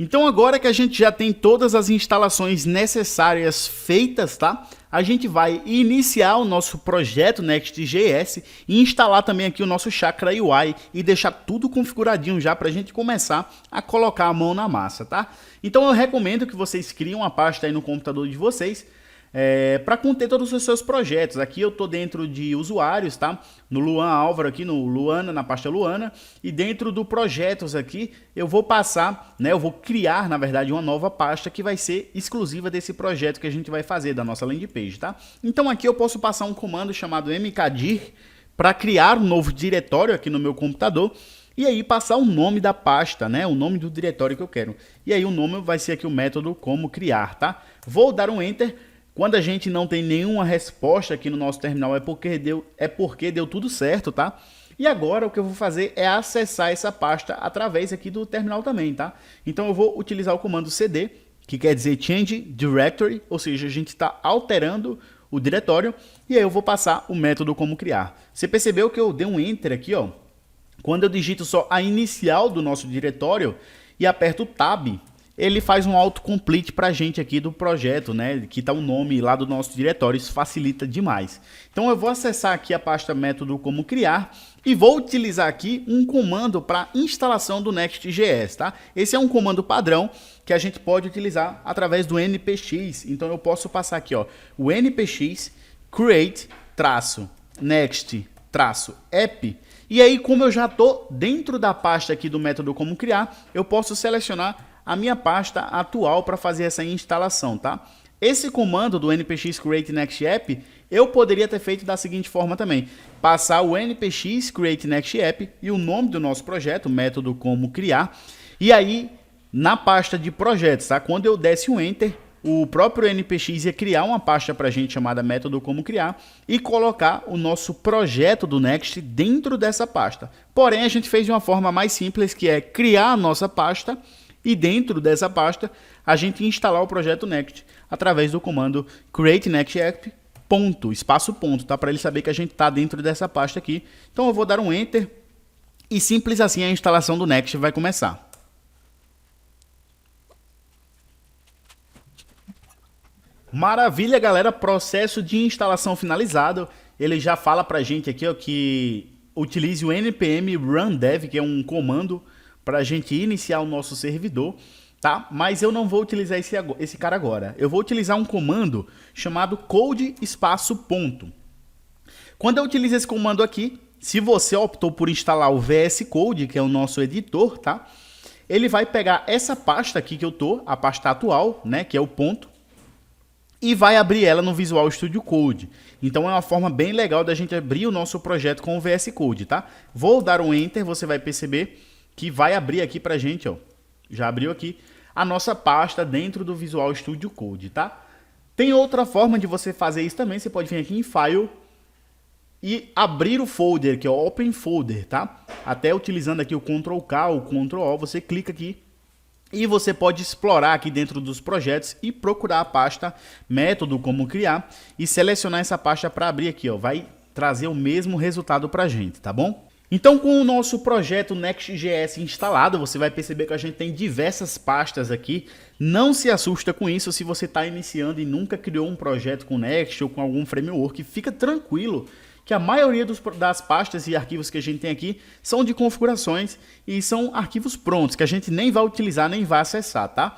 Então agora que a gente já tem todas as instalações necessárias feitas, tá? A gente vai iniciar o nosso projeto Next.js e instalar também aqui o nosso Chakra UI e deixar tudo configuradinho já para a gente começar a colocar a mão na massa, tá? Então eu recomendo que vocês criem uma pasta aí no computador de vocês, para conter todos os seus projetos. Aqui eu estou dentro de usuários, tá? No Luan Álvaro aqui, no Luana, na pasta Luana, e dentro do projetos aqui eu vou passar, né? Eu vou criar, na verdade, uma nova pasta que vai ser exclusiva desse projeto que a gente vai fazer, da nossa landing page, tá? Então aqui eu posso passar um comando chamado mkdir para criar um novo diretório aqui no meu computador. E aí passar o nome da pasta, né? O nome do diretório que eu quero. E aí o nome vai ser aqui o método como criar, tá? Vou dar um enter. Quando a gente não tem nenhuma resposta aqui no nosso terminal é porque deu tudo certo, tá? E agora o que eu vou fazer é acessar essa pasta através aqui do terminal também, tá? Então eu vou utilizar o comando cd, que quer dizer change directory, ou seja, a gente está alterando o diretório, e aí eu vou passar o método como criar. Você percebeu que eu dei um enter aqui, ó? Quando eu digito só a inicial do nosso diretório e aperto o tab, ele faz um autocomplete para a gente aqui do projeto, né? Que está o nome lá do nosso diretório, isso facilita demais. Então eu vou acessar aqui a pasta método como criar e vou utilizar aqui um comando para instalação do Next.js, tá? Esse é um comando padrão que a gente pode utilizar através do npx. Então eu posso passar aqui, ó, o npx create next-app. E aí, como eu já estou dentro da pasta aqui do método como criar, eu posso selecionar a minha pasta atual para fazer essa instalação, tá? Esse comando do npx create next app, eu poderia ter feito da seguinte forma também. Passar o npx create next app e o nome do nosso projeto, método como criar. E aí, na pasta de projetos, tá? Quando eu desse um enter, o próprio npx ia criar uma pasta para a gente chamada método como criar e colocar o nosso projeto do Next dentro dessa pasta. Porém, a gente fez de uma forma mais simples, que é criar a nossa pasta e dentro dessa pasta a gente instalar o projeto Next através do comando create next app espaço ponto, tá? Para ele saber que a gente está dentro dessa pasta aqui. Então eu vou dar um enter e simples assim a instalação do Next vai começar. Maravilha, galera, processo de instalação finalizado. Ele já fala pra gente aqui, ó, que utilize o npm run dev, que é um comando para a gente iniciar o nosso servidor, tá? Mas eu não vou utilizar esse cara agora. Eu vou utilizar um comando chamado code espaço ponto. Quando eu utilizo esse comando aqui, se você optou por instalar o VS Code, que é o nosso editor, tá? Ele vai pegar essa pasta aqui que eu tô, a pasta atual, né, que é o ponto, e vai abrir ela no Visual Studio Code. Então é uma forma bem legal da gente abrir o nosso projeto com o VS Code, tá? Vou dar um enter, você vai perceber que vai abrir aqui pra gente, ó. Já abriu aqui a nossa pasta dentro do Visual Studio Code, tá? Tem outra forma de você fazer isso também. Você pode vir aqui em File e abrir o folder, que é o Open Folder, tá? Até utilizando aqui o Ctrl+K ou Ctrl+O, você clica aqui e você pode explorar aqui dentro dos projetos e procurar a pasta método como criar e selecionar essa pasta para abrir aqui, ó. Vai trazer o mesmo resultado pra gente, tá bom? Então, com o nosso projeto Next.js instalado, você vai perceber que a gente tem diversas pastas aqui. Não se assusta com isso se você está iniciando e nunca criou um projeto com Next ou com algum framework. Fica tranquilo que a maioria das pastas e arquivos que a gente tem aqui são de configurações e são arquivos prontos, que a gente nem vai utilizar, nem vai acessar, tá?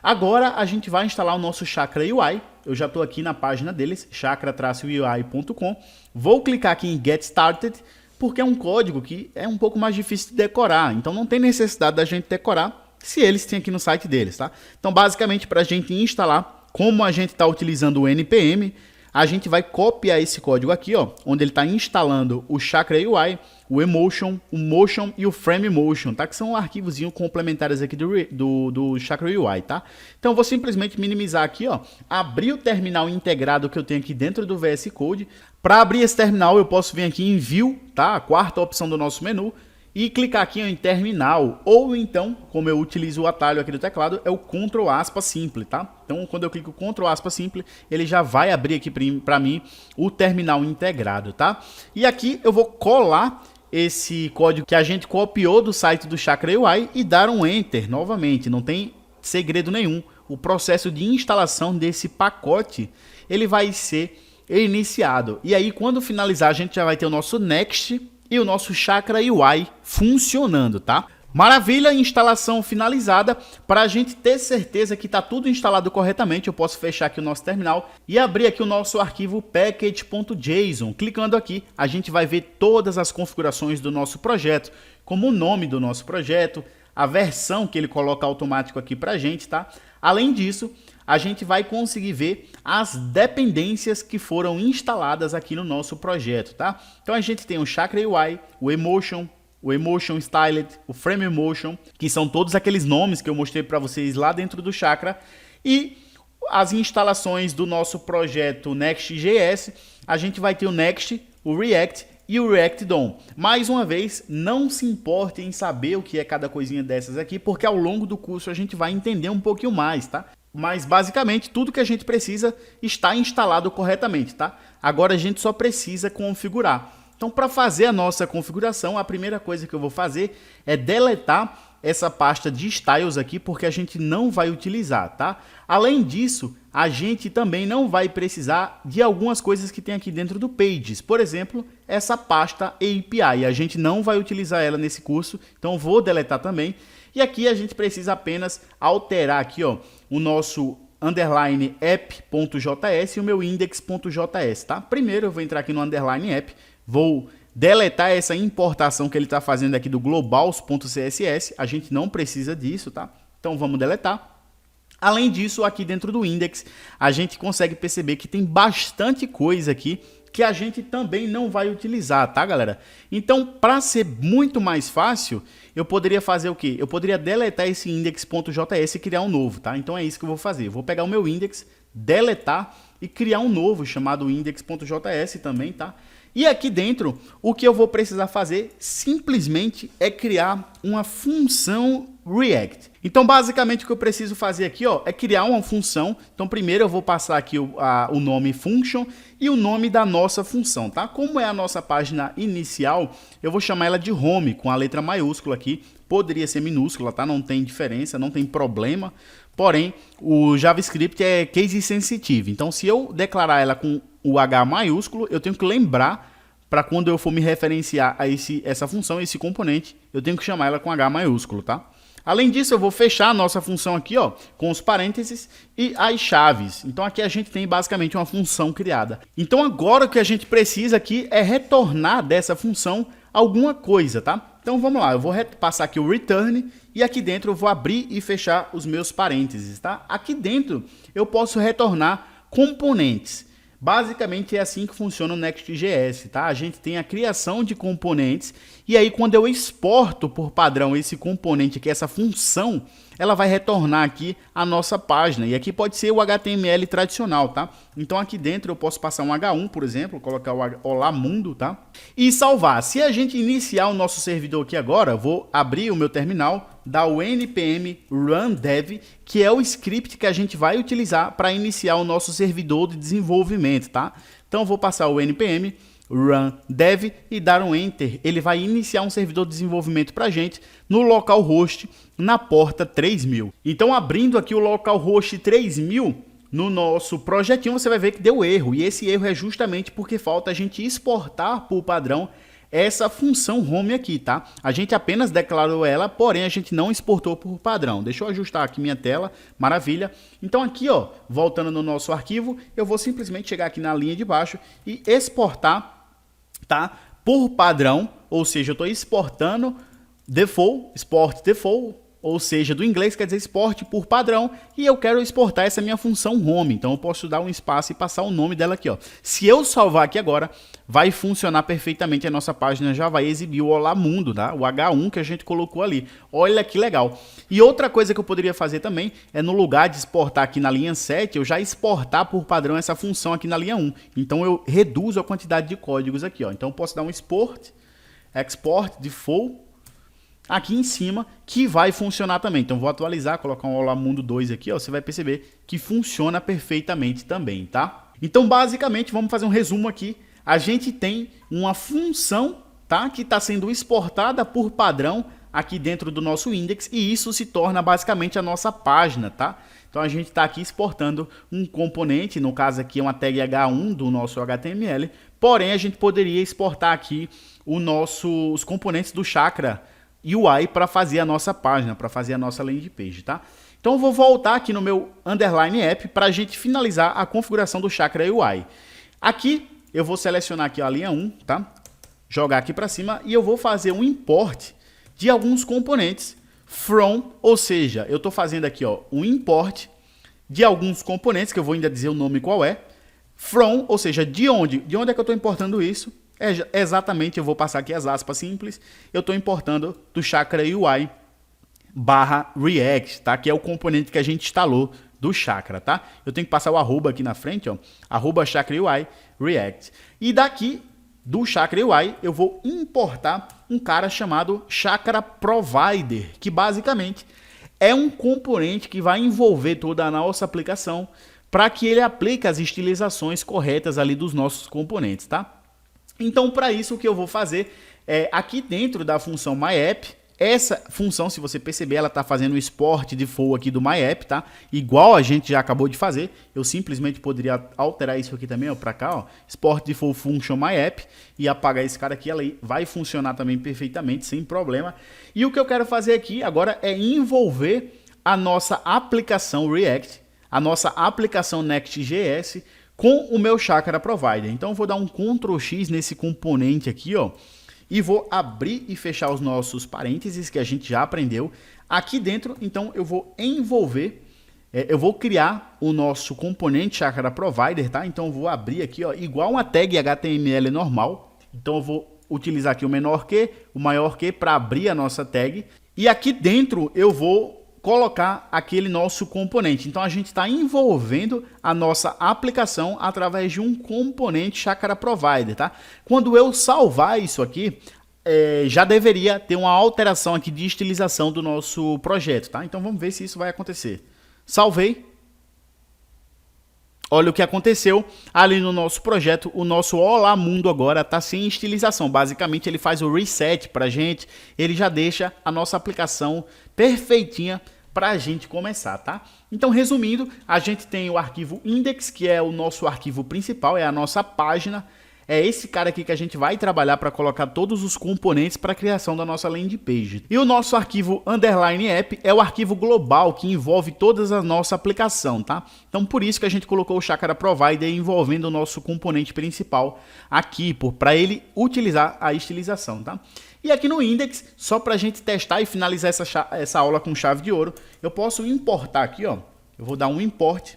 Agora a gente vai instalar o nosso Chakra UI. Eu já estou aqui na página deles, chakra-ui.com. Vou clicar aqui em Get Started, porque é um código que é um pouco mais difícil de decorar, então não tem necessidade da gente decorar se eles têm aqui no site deles, tá? Então, basicamente, para a gente instalar, como a gente está utilizando o npm, a gente vai copiar esse código aqui, ó, onde ele está instalando o Chakra UI, o Emotion, o Motion e o Frame Motion, tá? Que são arquivos complementares aqui do Chakra UI, tá? Então eu vou simplesmente minimizar aqui, ó, abrir o terminal integrado que eu tenho aqui dentro do VS Code. Para abrir esse terminal eu posso vir aqui em View, tá? A quarta opção do nosso menu. E clicar aqui em terminal, ou então, como eu utilizo o atalho aqui do teclado, é o Ctrl aspa simple, tá? Então, quando eu clico Ctrl aspa simple, ele já vai abrir aqui para mim o terminal integrado, tá? E aqui eu vou colar esse código que a gente copiou do site do Chakra UI e dar um Enter novamente. Não tem segredo nenhum. O processo de instalação desse pacote, ele vai ser iniciado. E aí, quando finalizar, a gente já vai ter o nosso Next e o nosso Chakra UI funcionando, tá? Maravilha, instalação finalizada. Para a gente ter certeza que está tudo instalado corretamente, eu posso fechar aqui o nosso terminal e abrir aqui o nosso arquivo package.json. Clicando aqui, a gente vai ver todas as configurações do nosso projeto, como o nome do nosso projeto, a versão que ele coloca automático aqui para a gente, tá? Além disso, a gente vai conseguir ver as dependências que foram instaladas aqui no nosso projeto, tá? Então a gente tem o Chakra UI, o Emotion Styled, o Frame Emotion, que são todos aqueles nomes que eu mostrei para vocês lá dentro do Chakra, e as instalações do nosso projeto Next.js, a gente vai ter o Next, o React e o React DOM. Mais uma vez, não se importe em saber o que é cada coisinha dessas aqui, porque ao longo do curso a gente vai entender um pouquinho mais, tá? Mas basicamente tudo que a gente precisa está instalado corretamente, tá? Agora a gente só precisa configurar. Então, para fazer a nossa configuração, a primeira coisa que eu vou fazer é deletar essa pasta de styles aqui, porque a gente não vai utilizar, tá? Além disso, a gente também não vai precisar de algumas coisas que tem aqui dentro do Pages. Por exemplo, essa pasta API. A gente não vai utilizar ela nesse curso, então vou deletar também. E aqui a gente precisa apenas alterar aqui, ó, o nosso underline app.js e o meu index.js, tá? Primeiro eu vou entrar aqui no underline app. Vou deletar essa importação que ele está fazendo aqui do globals.css. A gente não precisa disso, tá? Então vamos deletar. Além disso, aqui dentro do index, a gente consegue perceber que tem bastante coisa aqui que a gente também não vai utilizar, tá, galera? Então, para ser muito mais fácil, eu poderia fazer o quê? Eu poderia deletar esse index.js e criar um novo, tá? Então é isso que eu vou fazer. Eu vou pegar o meu index, deletar e criar um novo chamado index.js também, tá? E aqui dentro, o que eu vou precisar fazer simplesmente é criar uma função React. Então, basicamente, o que eu preciso fazer aqui, ó, é criar uma função. Então, primeiro eu vou passar aqui o nome function e o nome da nossa função, tá? Como é a nossa página inicial, eu vou chamar ela de home, com a letra maiúscula aqui. Poderia ser minúscula, tá? Não tem diferença, não tem problema. Porém, o JavaScript é case sensitive. Então, se eu declarar ela com o H maiúsculo, eu tenho que lembrar para quando eu for me referenciar a essa função, esse componente, eu tenho que chamar ela com H maiúsculo, tá? Além disso, eu vou fechar a nossa função aqui, ó, com os parênteses e as chaves. Então aqui a gente tem basicamente uma função criada. Então agora o que a gente precisa aqui é retornar dessa função alguma coisa, tá? Então vamos lá, eu vou passar aqui o return e aqui dentro eu vou abrir e fechar os meus parênteses, tá? Aqui dentro eu posso retornar componentes. Basicamente é assim que funciona o Next.js, tá? A gente tem a criação de componentes e aí quando eu exporto por padrão esse componente aqui, essa função, ela vai retornar aqui a nossa página. E aqui pode ser o HTML tradicional, tá? Então aqui dentro eu posso passar um H1, por exemplo, colocar o Olá Mundo, tá? E salvar. Se a gente iniciar o nosso servidor aqui agora, vou abrir o meu terminal, dar o npm run dev, que é o script que a gente vai utilizar para iniciar o nosso servidor de desenvolvimento, tá? Então eu vou passar o npm run dev e dar um enter. Ele vai iniciar um servidor de desenvolvimento para a gente no localhost na porta 3000. Então abrindo aqui o localhost 3000 no nosso projetinho, você vai ver que deu erro. E esse erro é justamente porque falta a gente exportar por padrão essa função home aqui, tá? A gente apenas declarou ela, porém a gente não exportou por padrão. Deixa eu ajustar aqui minha tela, maravilha. Então aqui, ó, voltando no nosso arquivo, eu vou simplesmente chegar aqui na linha de baixo e exportar, tá? Por padrão, ou seja, eu estou exportando default, export default, ou seja, do inglês quer dizer export por padrão, e eu quero exportar essa minha função home, então eu posso dar um espaço e passar o nome dela aqui, ó. Se eu salvar aqui agora, vai funcionar perfeitamente, a nossa página já vai exibir o Olá Mundo, tá? O H1 que a gente colocou ali. Olha que legal. E outra coisa que eu poderia fazer também é, no lugar de exportar aqui na linha 7, eu já exportar por padrão essa função aqui na linha 1. Então eu reduzo a quantidade de códigos aqui, ó. Então eu posso dar um export default aqui em cima, que vai funcionar também. Então vou atualizar, colocar um Olá Mundo 2 aqui, ó, você vai perceber que funciona perfeitamente também, tá? Então basicamente, vamos fazer um resumo aqui. A gente tem uma função, tá, que está sendo exportada por padrão aqui dentro do nosso index e isso se torna basicamente a nossa página, tá? Então a gente está aqui exportando um componente, no caso aqui é uma tag H1 do nosso HTML, porém a gente poderia exportar aqui os componentes do Chakra UI para fazer a nossa página, para fazer a nossa landing page, tá? Então eu vou voltar aqui no meu underline app para a gente finalizar a configuração do Chakra UI. Aqui eu vou selecionar aqui a linha 1, tá? Jogar aqui para cima e eu vou fazer um import de alguns componentes from, ou seja, eu estou fazendo aqui ó, um import de alguns componentes, que eu vou ainda dizer o nome qual é, from, ou seja, de onde é que eu estou importando isso? Exatamente, eu vou passar aqui as aspas simples, eu estou importando do Chakra UI /React, tá? Que é o componente que a gente instalou do Chakra, tá? Eu tenho que passar o arroba aqui na frente, ó, @Chakra UI React. E daqui do Chakra UI eu vou importar um cara chamado Chakra Provider, que basicamente é um componente que vai envolver toda a nossa aplicação para que ele aplique as estilizações corretas ali dos nossos componentes, tá? Então, para isso, o que eu vou fazer é aqui dentro da função MyApp, essa função, se você perceber, ela está fazendo o export default aqui do MyApp, tá? Igual a gente já acabou de fazer. Eu simplesmente poderia alterar isso aqui também, ó, para cá, ó, export default function MyApp e apagar esse cara aqui, ela vai funcionar também perfeitamente, sem problema. E o que eu quero fazer aqui agora é envolver a nossa aplicação React, a nossa aplicação Next.js com o meu Chakra Provider. Então eu vou dar um Ctrl X nesse componente aqui, ó, e vou abrir e fechar os nossos parênteses que a gente já aprendeu. Aqui dentro, então, eu vou envolver, eu vou criar o nosso componente Chakra Provider, tá? Então eu vou abrir aqui, ó, igual uma tag HTML normal. Então eu vou utilizar aqui o menor que, o maior que para abrir a nossa tag. E aqui dentro eu vou colocar aquele nosso componente. Então a gente está envolvendo a nossa aplicação através de um componente Chakra Provider, tá? Quando eu salvar isso aqui, já deveria ter uma alteração aqui de estilização do nosso projeto, tá? Então vamos ver se isso vai acontecer. Salvei. Olha o que aconteceu ali no nosso projeto, o nosso Olá Mundo agora está sem estilização. Basicamente ele faz o reset para a gente, ele já deixa a nossa aplicação perfeitinha para a gente começar, tá? Então, resumindo, a gente tem o arquivo index, que é o nosso arquivo principal, é a nossa página. É esse cara aqui que a gente vai trabalhar para colocar todos os componentes para a criação da nossa landing page. E o nosso arquivo underline app é o arquivo global que envolve toda a nossa aplicação, tá? Então por isso que a gente colocou o Chakra Provider envolvendo o nosso componente principal aqui, para ele utilizar a estilização, tá? E aqui no index, só para a gente testar e finalizar essa aula com chave de ouro, eu posso importar aqui, ó. Eu vou dar um import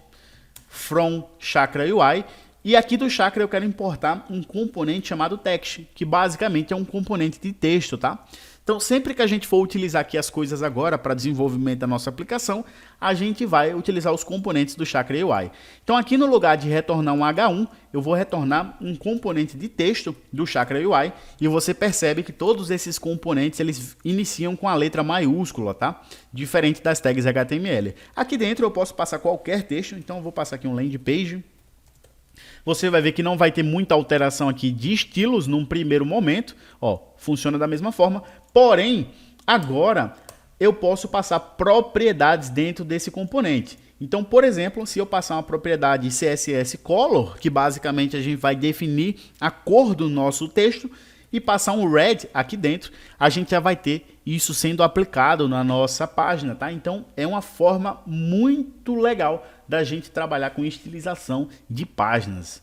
from Chakra UI. E aqui do Chakra eu quero importar um componente chamado text, que basicamente é um componente de texto, tá? Então sempre que a gente for utilizar aqui as coisas agora para desenvolvimento da nossa aplicação, a gente vai utilizar os componentes do Chakra UI. Então aqui no lugar de retornar um H1, eu vou retornar um componente de texto do Chakra UI e você percebe que todos esses componentes eles iniciam com a letra maiúscula, tá? Diferente das tags HTML. Aqui dentro eu posso passar qualquer texto, então eu vou passar aqui um landing page. Você vai ver que não vai ter muita alteração aqui de estilos num primeiro momento. Ó, funciona da mesma forma. Porém, agora eu posso passar propriedades dentro desse componente. Então, por exemplo, se eu passar uma propriedade CSS Color, que basicamente a gente vai definir a cor do nosso texto, e passar um red aqui dentro, a gente já vai ter isso sendo aplicado na nossa página, tá? Então é uma forma muito legal da gente trabalhar com estilização de páginas.